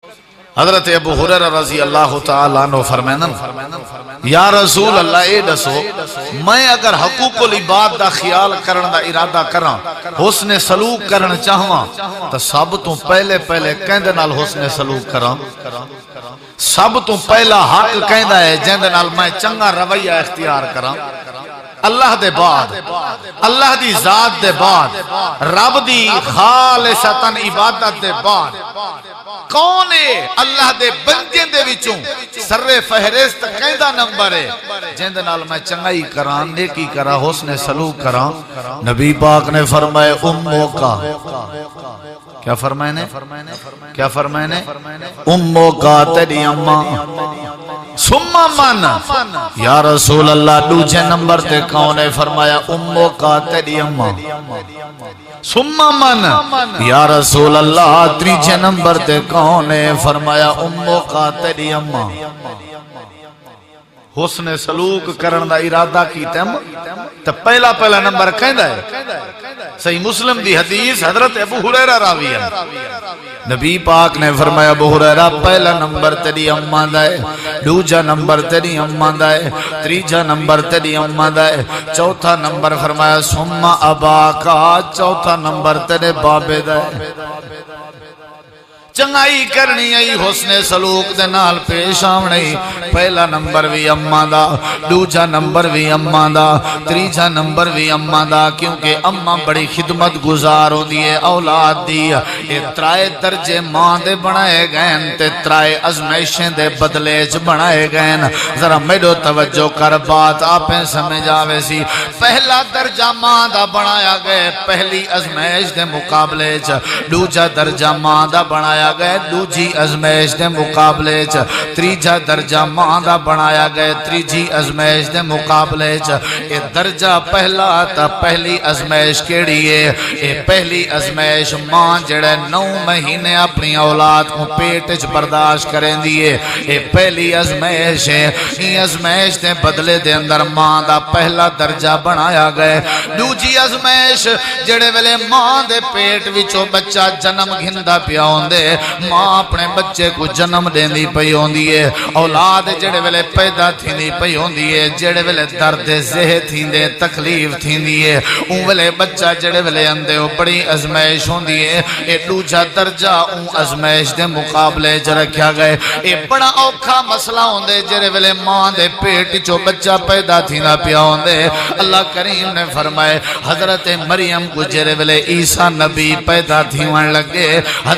حضرت ابو ہریرہ رضی اللہ تعالیٰ عنہ فرمائنا یا رسول اللہ اے دسو میں اگر حقوق العباد دا خیال کرن دا ارادہ کراں حسن سلوک کرن چاہواں تو سب تو پہلے کہندے نال حسن سلوک کراں سب تو پہلا حق کہندا ہے جہندے نال میں چنگا رویہ اختیار کراں اللہ دے بعد اللہ دی ذات دے بعد رب دی خالصتاً عبادت دے بعد کون ہے اللہ دے بندے دے وچوں سر فہرست کہندا نمبر ہے جہندے نال میں چنگائی کراں نیکی کراں حسن سلوک کراں نبی پاک نے فرمایا امو کا کیا فرمائے نے امو کا تیری اماں سمہ من یا رسول اللہ دوسرے نمبر تے کون ہے فرمایا امو کا تیری اماں سمہ من یا رسول اللہ تیسرے نمبر تے کون ہے فرمایا امو کا تیری اماں حسن سلوک کرن دا ارادہ کیتے تو پہلا نمبر کہندا ہے صحیح مسلم دی حدیث حضرت ابو ہریرہ راوی ہے نبی پاک نے فرمایا ابو ہریرہ پہلا نمبر تیری اماں دا ہے دوسرا نمبر تیری اماں دا ہے تیسرا نمبر تیری اماں دا ہے چوتھا نمبر فرمایا ثم اباکا چوتھا نمبر تیرے بابے دا ہے چنگائی کرنی آئی حسن سلوک دے نال پیش آونی پہلا نمبر بھی اماں دا دوسرا نمبر بھی اماں دا تیسرا نمبر بھی اماں دا کیونکہ اماں بڑی خدمت گزار ہوندی ہے اولاد دی اے ترائے درجے ماں دے بنائے گئے تے ترائے ازمائشیں دے بدلے چ بنائے گئے ذرا میرو توجہ کر بات آپیں سمجھ آوے سی پہلا درجہ ماں دا بنایا گئے پہلی ازمائش دے مقابلے چ دوسرا درجہ ماں دا بنایا گئے دوجی ازمائش دے مقابلے چ تیسرا درجہ ماں دا بنایا گئے تیسری ازمائش دے مقابلے چ اے درجہ پہلا تا پہلی ازمائش کیڑی ہے اے پہلی ازمائش ماں جڑے 9 مہینے اپنی اولاد کو پیٹ وچ برداشت کریں دیئے اے پہلی ازمائش ہے ای ازمائش دے بدلے دے اندر ماں دا پہلا درجہ بنایا گئے دوجی ازمائش جڑے ویلے ماں دے پیٹ وچوں بچہ جنم گھندا پیا ہوندے ماں اپنے بچے کو جنم دیندی پئی ہوندی ہے اولاد جڑے ویلے پیدا تھیندی پئی ہوندی ہے جڑے ویلے درد ذہ تھیندے تکلیف تھیندی ہے اون ویلے بچہ جڑے ویلے اندے او بڑی ازمائش ہوندی ہے اے دوجا درجہ اون ازمائش دے مقابلے چ رکھیا گئے اے بڑا اوکھا مسئلہ ہوندے جڑے ویلے ماں دے پیٹ چوں بچہ پیدا تھیندا پیا ہوندے اللہ کریم نے فرمائے حضرت مریم کو جڑے ویلے عیسیٰ نبی پیدا تھیون لگے